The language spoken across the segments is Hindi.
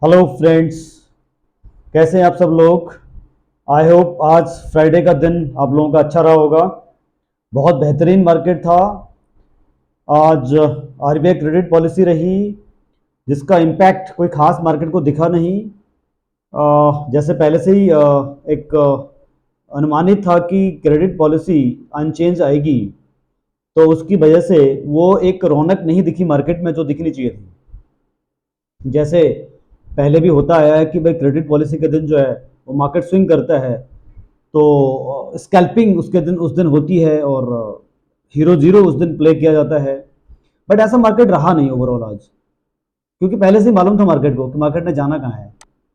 हेलो फ्रेंड्स, कैसे हैं आप सब लोग। आई होप आज फ्राइडे का दिन आप लोगों का अच्छा रहा होगा। बहुत बेहतरीन मार्केट था आज। आरबीआई क्रेडिट पॉलिसी रही जिसका इम्पैक्ट कोई खास मार्केट को दिखा नहीं। जैसे पहले से ही एक अनुमानित था कि क्रेडिट पॉलिसी अनचेंज आएगी, तो उसकी वजह से वो एक रौनक नहीं दिखी मार्केट में जो दिखनी चाहिए थी। जैसे पहले भी होता आया है कि भाई क्रेडिट पॉलिसी के दिन जो है वो मार्केट स्विंग करता है, तो स्कैल्पिंग उसके दिन उस दिन होती है और हीरो जीरो उस दिन प्ले किया जाता है। बट ऐसा मार्केट रहा नहीं ओवरऑल आज, क्योंकि पहले से ही मालूम था मार्केट को कि मार्केट ने जाना कहाँ है,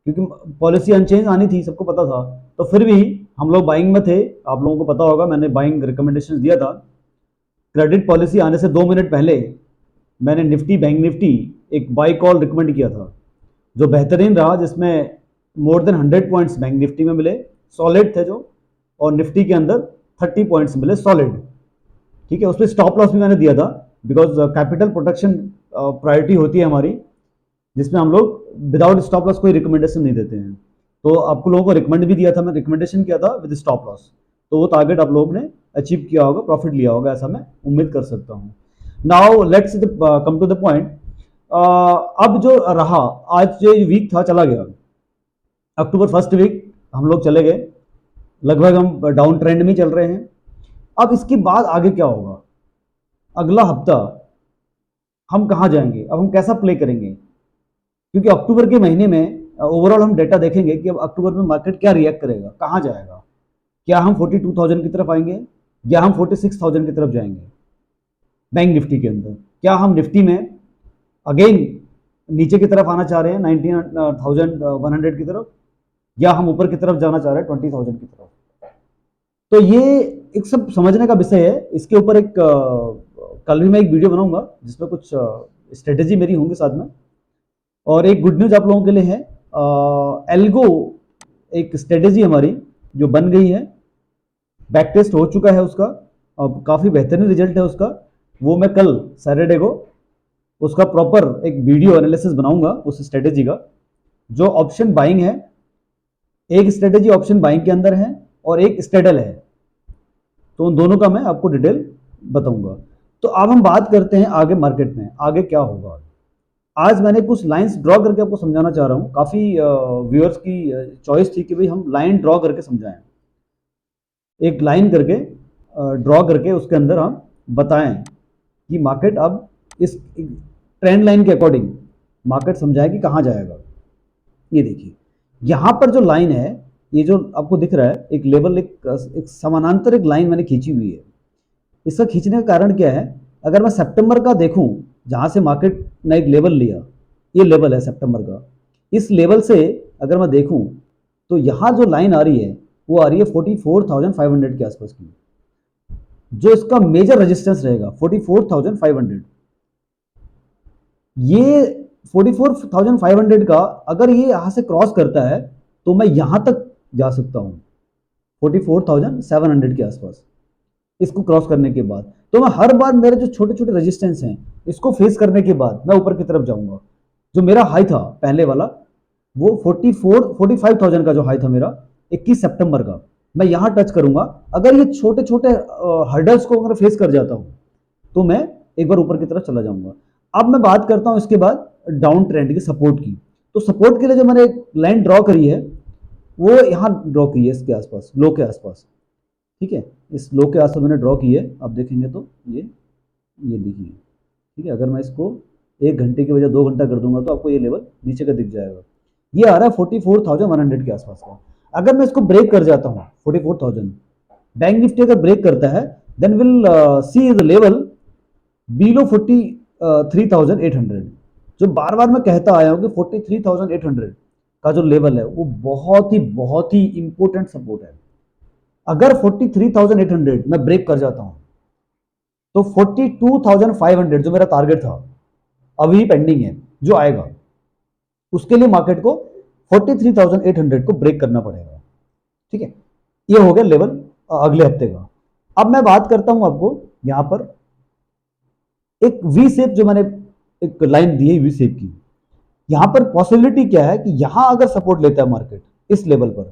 क्योंकि पॉलिसी अनचेंज आनी थी, सबको पता था। तो फिर भी हम लोग बाइंग में थे। आप लोगों को पता होगा मैंने बाइंग रिकमेंडेशन दिया था। क्रेडिट पॉलिसी आने से 2 मिनट पहले मैंने निफ्टी बैंक निफ्टी एक बाई कॉल रिकमेंड किया था, जो बेहतरीन रहा, जिसमें more than 100 points bank Nifty में मिले, सॉलिड थे जो, और निफ्टी के अंदर 30 पॉइंट्स मिले सॉलिड। ठीक है, उसमें स्टॉप लॉस भी मैंने दिया था, बिकॉज कैपिटल प्रोटेक्शन प्रायोरिटी होती है हमारी, जिसमें हम लोग विदाउट स्टॉप लॉस कोई रिकमेंडेशन नहीं देते हैं। तो आपको लोगों को रिकमेंड भी दिया था, मैं रिकमेंडेशन किया था विद स्टॉप लॉस। तो वो टारगेट आप लोगों ने अचीव किया होगा, प्रॉफिट लिया होगा, ऐसा मैं उम्मीद कर सकता हूँ। Now let's come to the point. अब जो रहा, आज जो वीक था चला गया, अक्टूबर फर्स्ट वीक हम लोग चले गए, लगभग हम डाउन ट्रेंड में चल रहे हैं। अब इसके बाद आगे क्या होगा, अगला हफ्ता हम कहाँ जाएंगे, अब हम कैसा प्ले करेंगे, क्योंकि अक्टूबर के महीने में ओवरऑल हम डेटा देखेंगे कि अब अक्टूबर में मार्केट क्या रिएक्ट करेगा, कहाँ जाएगा। क्या हम 42,000 की तरफ आएंगे या हम 46,000 की तरफ जाएंगे बैंक निफ्टी के अंदर। क्या हम निफ्टी में अगेन नीचे की तरफ आना चाह रहे हैं 19,100 की तरफ, या हम ऊपर की तरफ जाना चाह रहे हैं 20,000 की तरफ। तो ये एक सब समझने का विषय है। इसके ऊपर एक कल भी मैं एक वीडियो बनाऊंगा जिसमें कुछ स्ट्रेटेजी मेरी होंगी साथ में। और एक गुड न्यूज आप लोगों के लिए है, एल्गो एक स्ट्रेटेजी हमारी जो बन गई है, बैक टेस्ट हो चुका है उसका, और काफ़ी बेहतरीन रिजल्ट है उसका। वो मैं कल सैटरडे को उसका प्रॉपर एक वीडियो एनालिसिस बनाऊंगा उस स्ट्रेटेजी का। जो ऑप्शन बाइंग है, एक स्ट्रेटेजी ऑप्शन बाइंग के अंदर है और एक स्टेडल है, तो उन दोनों का मैं आपको डिटेल बताऊंगा। तो अब हम बात करते हैं आगे मार्केट में आगे क्या होगा। आज मैंने कुछ लाइंस ड्रॉ करके आपको समझाना चाह रहा हूँ। काफ़ी व्यूअर्स की चॉइस थी कि भाई हम लाइन ड्रॉ करके समझाएं, एक लाइन करके ड्रॉ करके उसके अंदर हम बताएं कि मार्केट अब इस ट्रेंड लाइन के अकॉर्डिंग मार्केट समझाए कि कहाँ जाएगा। ये देखिए, यहाँ पर जो लाइन है, ये जो आपको दिख रहा है एक लेवल, एक समानांतर एक लाइन मैंने खींची हुई है। इसका खींचने का कारण क्या है, अगर मैं सितंबर का देखूं, जहां से मार्केट ने एक लेवल लिया, ये लेवल है सितंबर का, इस लेवल से अगर मैं देखूं तो यहाँ जो लाइन आ रही है वो आ रही है 44,500 के आसपास की। जो इसका मेजर रेजिस्टेंस रहेगा 44,500, ये 44,500 का अगर ये यहां से क्रॉस करता है तो मैं यहां तक जा सकता हूं 44,700 के आसपास। इसको क्रॉस करने के बाद तो मैं हर बार मेरे जो छोटे छोटे रेजिस्टेंस हैं इसको फेस करने के बाद मैं ऊपर की तरफ जाऊंगा। जो मेरा हाई था पहले वाला, वो 45,000 का जो हाई था मेरा 21 सितंबर का, मैं यहां टच करूंगा। अगर ये छोटे छोटे हर्डल्स को अगर फेस कर जाता हूं तो मैं एक बार ऊपर की तरफ चला जाऊंगा। अब मैं बात करता हूं इसके बाद डाउन ट्रेंड की, सपोर्ट की। तो सपोर्ट के लिए जो मैंने एक लाइन ड्रॉ करी है वो यहां ड्रॉ की है, इसके आसपास, लो के आसपास। ठीक है, इस लो के आसपास मैंने ड्रॉ की है, आप देखेंगे तो ये देखिए। ठीक है, अगर मैं इसको 1 घंटे की वजह 2 घंटा कर दूंगा तो आपको ये लेवल नीचे का दिख जाएगा। ये आ रहा है 44,100 के आसपास का। अगर मैं इसको ब्रेक कर जाता हूँ 44,000, बैंक निफ्टी अगर ब्रेक करता है, then will see the level below 43,800। जो बार बार मैं कहता आया हूँ कि 43,800 का जो लेवल है वो बहुत ही इंपॉर्टेंट सपोर्ट है। अगर 43,800 मैं ब्रेक कर जाता हूं तो 42,500 जो मेरा टारगेट था अभी पेंडिंग है, जो आएगा उसके लिए मार्केट को 43,800 को ब्रेक करना पड़ेगा। ठीक है, ये हो गया लेवल अगले हफ्ते का। अब मैं बात करता हूं आपको यहां पर एक वी शेप, जो मैंने एक लाइन दी है वी शेप की, यहां पर पॉसिबिलिटी क्या है कि यहां अगर सपोर्ट लेता है मार्केट इस लेवल पर,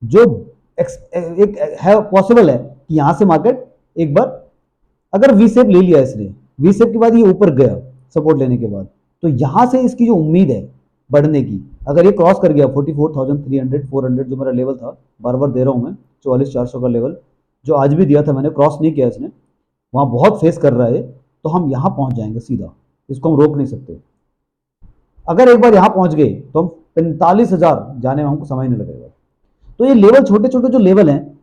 जो एक है पॉसिबल है कि यहां से मार्केट एक बार अगर वी शेप ले लिया इसने, वी शेप के बाद ये ऊपर गया सपोर्ट लेने के बाद, तो यहां से इसकी जो उम्मीद है बढ़ने की, अगर ये क्रॉस कर गया 44,300 400 जो मेरा लेवल था, बार बार दे रहा हूं मैं 44,400 का लेवल जो आज भी दिया था मैंने, क्रॉस नहीं किया इसने, वहां बहुत फेस कर रहा है, तो हम यहां पहुंच जाएंगे सीधा, इसको हम रोक नहीं सकते। अगर एक बार यहां पहुंच गए तो हम 45,000 जाने में हमको समय नहीं लगेगा। तो ये लेवल, छोटे छोटे जो लेवल हैं,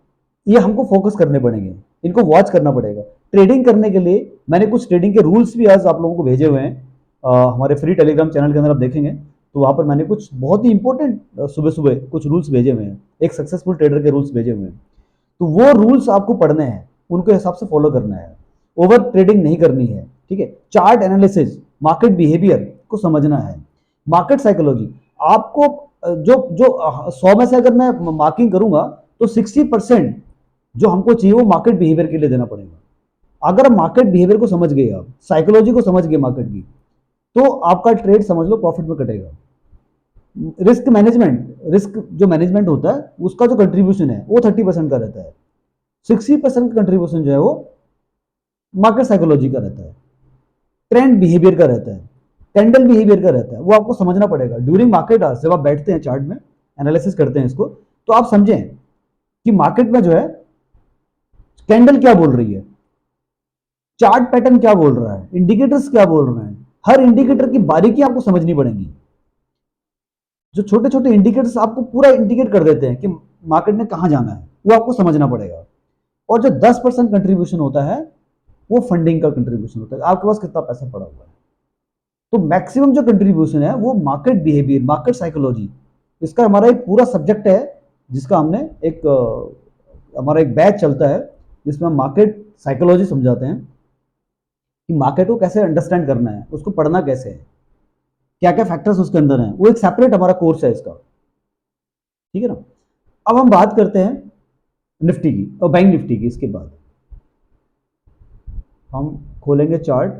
ये हमको फोकस करने पड़ेंगे, इनको वॉच करना पड़ेगा। ट्रेडिंग करने के लिए मैंने कुछ ट्रेडिंग के रूल्स भी आज आप लोगों को भेजे हुए हैं, हमारे फ्री टेलीग्राम चैनल के अंदर आप देखेंगे तो वहां पर मैंने कुछ बहुत ही इंपॉर्टेंट सुबह सुबह कुछ रूल्स भेजे हुए हैं, एक सक्सेसफुल ट्रेडर के रूल्स भेजे हुए हैं। तो वो रूल्स आपको पढ़ने हैं, उनके हिसाब से फॉलो करना है, ओवर ट्रेडिंग नहीं करनी है, ठीक है। चार्ट एनालिसिस, मार्केट बिहेवियर को समझना है, मार्केट साइकोलॉजी आपको जो जो 100 में से अगर मैं मार्किंग करूंगा तो 60% जो हमको चाहिए वो मार्केट बिहेवियर के लिए देना पड़ेगा। अगर मार्केट बिहेवियर को समझ गए, आप साइकोलॉजी को समझ गए मार्केट की, तो आपका ट्रेड समझ लो प्रॉफिट में कटेगा। रिस्क मैनेजमेंट, रिस्क जो मैनेजमेंट होता है उसका जो कंट्रीब्यूशन है वो 30% का रहता है, 60% का कंट्रीब्यूशन जो है वो मार्केट साइकोलॉजी का रहता है, ट्रेंड बिहेवियर का रहता है, कैंडल बिहेवियर का रहता है, वो आपको समझना पड़ेगा। ड्यूरिंग मार्केट आवर्स जब आप बैठते हैं चार्ट में एनालिसिस करते हैं इसको, तो आप समझें कि मार्केट में जो है कैंडल क्या बोल रही है, चार्ट पैटर्न क्या बोल रहा है, इंडिकेटर्स क्या बोल रहे हैं, हर इंडिकेटर की बारीकी आपको समझनी पड़ेगी। जो छोटे छोटे इंडिकेटर्स आपको पूरा इंडिकेट कर देते हैं कि मार्केट ने कहां जाना है, वो आपको समझना पड़ेगा। और जो 10% कंट्रीब्यूशन होता है वो फंडिंग का कंट्रीब्यूशन होता है, आपके पास कितना पैसा पड़ा हुआ है। तो मैक्सिमम जो कंट्रीब्यूशन है वो मार्केट बिहेवियर, मार्केट साइकोलॉजी, इसका हमारा एक पूरा सब्जेक्ट है, जिसका हमने एक हमारा एक बैच चलता है जिसमें हम मार्केट साइकोलॉजी समझाते हैं कि मार्केट को कैसे अंडरस्टैंड करना है, उसको पढ़ना कैसे है, क्या क्या फैक्टर्स उसके अंदर हैं, वो एक सेपरेट हमारा कोर्स है इसका, ठीक है ना। अब हम बात करते हैं निफ्टी की और बैंक निफ्टी की। इसके बाद हम खोलेंगे चार्ट,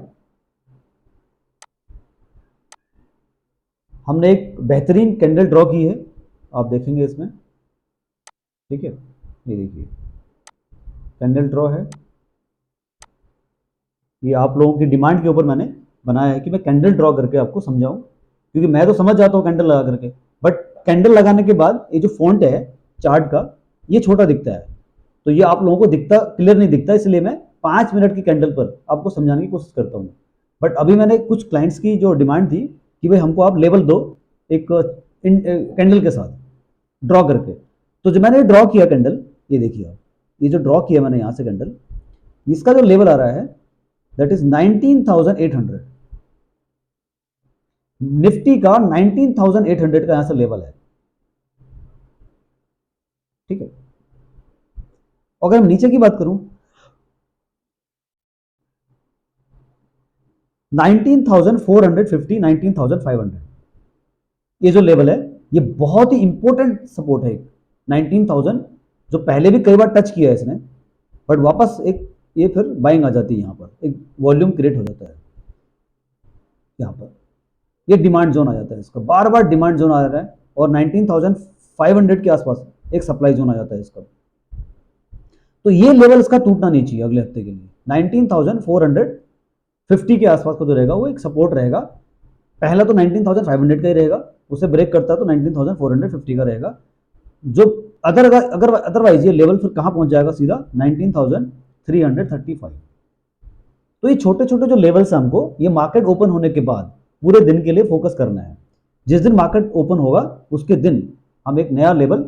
हमने एक बेहतरीन कैंडल ड्रॉ की है, आप देखेंगे इसमें, ठीक है। ये देखिए कैंडल ड्रॉ है, ये आप लोगों की डिमांड के ऊपर मैंने बनाया है कि मैं कैंडल ड्रॉ करके आपको समझाऊं, क्योंकि मैं तो समझ जाता हूँ कैंडल लगा करके, बट कैंडल लगाने के बाद ये जो फॉन्ट है चार्ट का ये छोटा दिखता है, तो ये आप लोगों को दिखता क्लियर नहीं दिखता, इसलिए मैं 5 मिनट की कैंडल पर आपको समझाने की कोशिश करता हूँ। बट अभी मैंने कुछ क्लाइंट्स की जो डिमांड थी कि भाई हमको आप लेवल दो एक कैंडल के साथ ड्रॉ करके, तो जो मैंने ड्रॉ किया कैंडल, ये देखिए आप, ये जो ड्रॉ किया मैंने यहाँ से कैंडल, इसका जो लेवल आ रहा है दैट इज 19,800, निफ्टी का 19,800 का यहां से लेवल है, ठीक है। अगर हम नीचे की बात करूं 19,450 19,500, ये जो लेवल है ये बहुत ही इंपॉर्टेंट सपोर्ट है, 19,000 जो पहले भी कई बार टच किया है इसने, बट वापस एक ये फिर बाइंग आ जाती है, यहाँ पर एक वॉल्यूम क्रिएट हो जाता है, यहाँ पर ये डिमांड जोन आ जाता है, इसका बार बार डिमांड जोन आ रहा है, और 19,500 के आसपास एक सप्लाई जोन आ जाता है इसका। तो ये लेवल इसका टूटना नहीं चाहिए अगले हफ्ते के लिए, 19,450 के आसपास का जो रहेगा वो एक सपोर्ट रहेगा। पहला तो 19,500 का ही रहेगा, उसे ब्रेक करता है तो 19,450 का रहेगा। जो अदरवाइज ये लेवल फिर कहां पहुंच जाएगा, सीधा 19,335। तो ये छोटे छोटे जो लेवल्स हैं हमको ये मार्केट ओपन होने के बाद पूरे दिन के लिए फोकस करना है। जिस दिन मार्केट ओपन होगा उसके दिन हम एक नया लेवल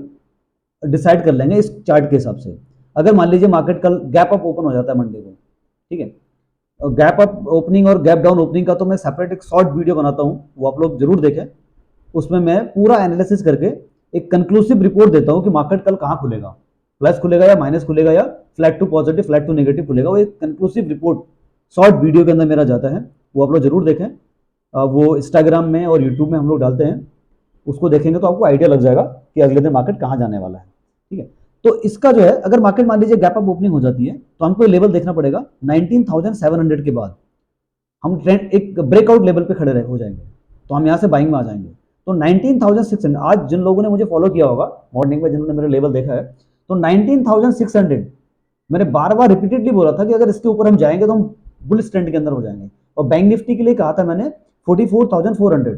डिसाइड कर लेंगे इस चार्ट के हिसाब से। अगर मान लीजिए मार्केट कल गैप अप ओपन हो जाता है मंडे को, ठीक है, और गैप अप ओपनिंग और गैप डाउन ओपनिंग का तो मैं सेपरेट एक शॉर्ट वीडियो बनाता हूं, वो आप लोग जरूर देखें। उसमें मैं पूरा एनालिसिस करके एक कंक्लूसिव रिपोर्ट देता हूं कि मार्केट कल कहां खुलेगा, प्लस खुलेगा या माइनस खुलेगा या flat to positive flat to negative खुलेगा, वो एक कंक्लूसिव रिपोर्ट शॉर्ट वीडियो के अंदर मेरा जाता है, वो आप लोग जरूर देखें। वो इंस्टाग्राम में और यूट्यूब में हम लोग डालते हैं, उसको देखेंगे तो आपको आइडिया लग जाएगा कि अगले दिन मार्केट कहां जाने वाला है, ठीक है। तो इसका जो है अगर मार्केट मान लीजिए गैप अप ओपनिंग हो जाती है तो हमको लेवल देखना पड़ेगा 19,700 के बाद हम ट्रेंड एक ब्रेकआउट लेवल पे खड़े हो जाएंगे। तो हम यहाँ से बाइंग में आ जाएंगे। तो 19,600, आज जिन लोगों ने मुझे फॉलो किया होगा मॉर्निंग में, जिन्होंने मेरा लेवल देखा है, तो 19,600 मैंने बार बार रिपीटेडली बोला था कि अगर इसके ऊपर हम जाएंगे तो हम बुलिश ट्रेंड के अंदर हो जाएंगे। और बैंक निफ्टी के लिए कहा था मैंने 44,400,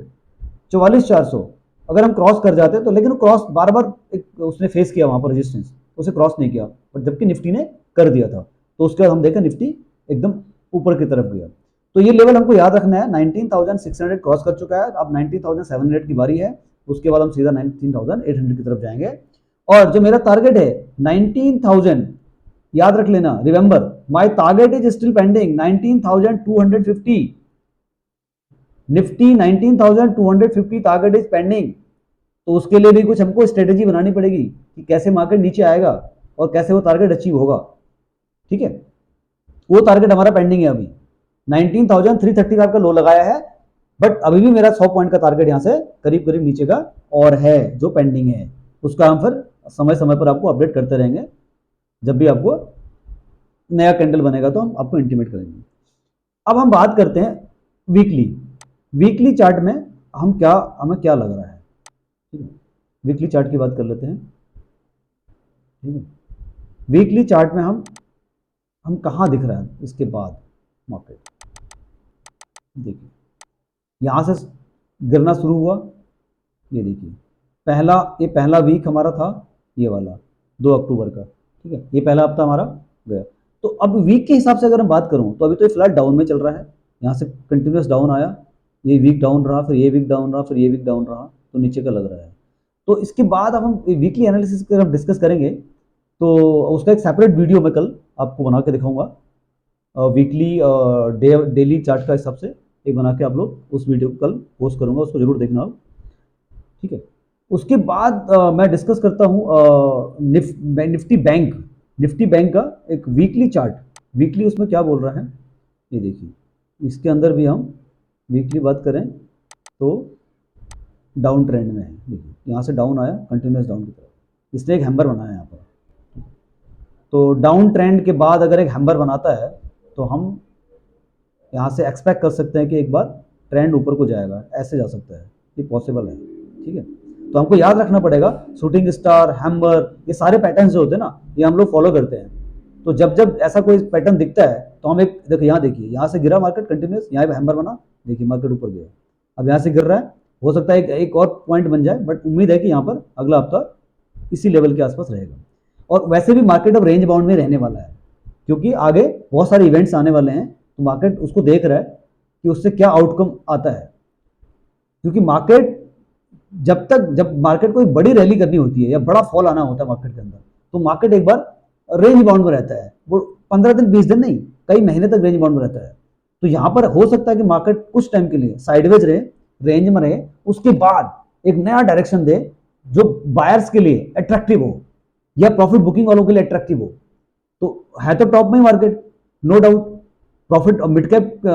44,400 अगर हम क्रॉस कर जाते तो, लेकिन क्रॉस बार बार उसने फेस किया वहां पर रेजिस्टेंस, उसे क्रॉस नहीं किया, पर जबकि निफ्टी ने कर दिया था। तो उसके बाद हम देखा निफ्टी एकदम ऊपर की तरफ गया। तो ये लेवल हमको याद रखना है, 19,600 क्रॉस कर चुका है, अब 19,700 की बारी है, उसके बाद हम सीधा 19,800 की तरफ जाएंगे। और जो मेरा टारगेट है 19,000, याद रख लेना, remember my target is still pending 19,250, Nifty 19,250 target is pending. तो उसके लिए भी कुछ हमको स्ट्रेटेजी बनानी पड़ेगी कि कैसे मार्केट नीचे आएगा और कैसे वो टारगेट अचीव होगा। ठीक है, वो टारगेट हमारा पेंडिंग है अभी, 19,335 का लो लगाया है, बट अभी भी मेरा 100 पॉइंट का टारगेट यहां से करीब करीब नीचे का और है जो पेंडिंग है। उसका हम फिर समय समय पर आपको अपडेट करते रहेंगे, जब भी आपको नया कैंडल बनेगा तो हम आपको इंटीमेट करेंगे। अब हम बात करते हैं वीकली चार्ट में हमें क्या लग रहा है। ठीक है, वीकली चार्ट की बात कर लेते हैं। ठीक है, वीकली चार्ट में हम कहाँ दिख रहा है इसके बाद मार्केट, देखिए यहां से गिरना शुरू हुआ, ये देखिए ये पहला वीक हमारा था, ये वाला 2 अक्टूबर का। ठीक है, ये पहला हफ्ता हमारा गया। तो अब वीक के हिसाब से अगर मैं बात करूं तो अभी तो ये फिलहाल डाउन में चल रहा है, यहाँ से कंटिन्यूस डाउन आया, ये वीक डाउन रहा, फिर ये वीक डाउन रहा, फिर ये वीक डाउन रहा, तो नीचे का लग रहा है। तो इसके बाद अब हम वीकली एनालिसिस का हम डिस्कस करेंगे, तो उसका एक सेपरेट वीडियो मैं कल आपको बना के दिखाऊंगा, वीकली डेली चार्ट का हिसाब से एक बना के आप लोग उस वीडियो को कल पोस्ट करूंगा, उसको जरूर देखना आप। ठीक है, उसके बाद मैं डिस्कस करता हूँ निफ्टी बैंक का एक वीकली चार्ट। वीकली उसमें क्या बोल रहा है, ये देखिए, इसके अंदर भी हम वीकली बात करें तो डाउन ट्रेंड में है। देखिए यहाँ से डाउन आया, कंटिन्यूस डाउन की तरफ, इसने एक हैम्बर बनाया यहाँ पर। तो डाउन ट्रेंड के बाद अगर एक हैम्बर बनाता है तो हम यहाँ से एक्सपेक्ट कर सकते हैं कि एक बार ट्रेंड ऊपर को जाएगा, ऐसे जा सकता है, ये पॉसिबल है। ठीक है, तो हमको याद रखना पड़ेगा, शूटिंग स्टार, हैम्बर, ये सारे पैटर्न जो होते हैं ना, ये हम लोग फॉलो करते हैं। तो जब ऐसा कोई पैटर्न दिखता है तो हम एक देखिए, यहाँ देखिए, यहाँ से गिरा मार्केट कंटिन्यूस, यहाँ पे हैम्बर बना, देखिए मार्केट ऊपर गया, अब यहाँ से गिर रहा है, हो सकता है एक और पॉइंट बन जाए, बट उम्मीद है कि यहाँ पर अगला हफ्ता इसी लेवल के आसपास रहेगा। और वैसे भी मार्केट अब रेंज बाउंड में रहने वाला है, क्योंकि आगे बहुत सारे इवेंट्स आने वाले हैं, तो मार्केट उसको देख रहा है कि उससे क्या आउटकम आता है। क्योंकि मार्केट जब मार्केट को एक बड़ी रैली करनी होती है या बड़ा फॉल आना होता है मार्केट के अंदर, तो मार्केट एक बार रेंज बाउंड में रहता है, वो 15 दिन 20 दिन नहीं, कई महीने तक रेंज बाउंड में रहता है। तो यहाँ पर हो सकता है कि मार्केट कुछ टाइम के लिए साइडवेज रहे, रेंज में रहे, उसके बाद एक नया डायरेक्शन दे जो बायर्स के लिए अट्रैक्टिव हो या प्रॉफिट बुकिंग वालों के लिए अट्रैक्टिव हो। तो है तो टॉप में market, no doubt, profit mid cap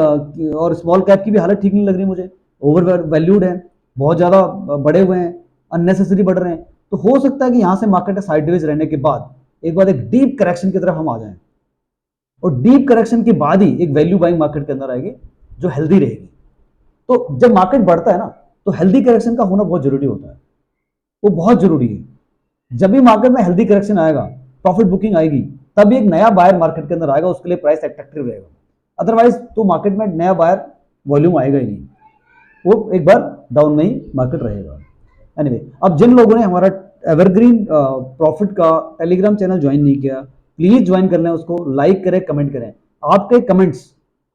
और स्मॉल कैप की भी हालत ठीक नहीं लग रही मुझे, ओवर वैल्यूड है, बहुत ज़्यादा बड़े हुए हैं, अननेसेसरी बढ़ रहे हैं। तो हो सकता है कि यहाँ से मार्केट साइडवेज रहने के बाद एक डीप करेक्शन की तरफ हम आ जाएं, और डीप करेक्शन के बाद ही एक वैल्यू बाइंग मार्केट के अंदर आएगी जो हेल्दी रहेगी। तो जब मार्केट बढ़ता है ना, तो हेल्दी करेक्शन का होना बहुत जरूरी होता है, वो बहुत जरूरी है। जब भी मार्केट में हेल्दी करेक्शन आएगा, प्रॉफिट बुकिंग आएगी, तभी एक नया बायर मार्केट के अंदर आएगा, उसके लिए प्राइस अट्रैक्टिव रहेगा। अदरवाइज तो मार्केट में नया बायर वॉल्यूम आएगा ही नहीं, वो एक बार डाउन में ही मार्केट रहेगा। एनीवे, अब जिन लोगों ने हमारा एवरग्रीन प्रॉफिट का टेलीग्राम चैनल ज्वाइन नहीं किया, प्लीज ज्वाइन कर लें उसको, लाइक करें, कमेंट करें। आपके कमेंट्स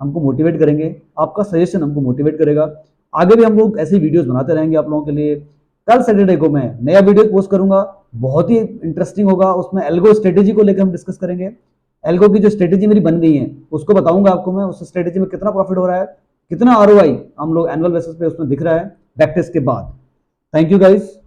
हमको मोटिवेट करेंगे, आपका सजेशन हमको मोटिवेट करेगा। आगे भी हम लोग ऐसी वीडियोस बनाते रहेंगे आप लोगों के लिए। कल सैटरडे को मैं नया वीडियो पोस्ट करूंगा, बहुत ही इंटरेस्टिंग होगा, उसमें एल्गो स्ट्रेटेजी को लेकर हम डिस्कस करेंगे। एल्गो की जो स्ट्रेटेजी मेरी बन गई है उसको बताऊंगा आपको मैं, उस स्ट्रेटेजी में कितना प्रॉफिट हो रहा है, कितना आरओआई हम लोग एनुअल बेसिस पे उसमें दिख रहा है बैक टेस्ट के बाद। Thank you guys.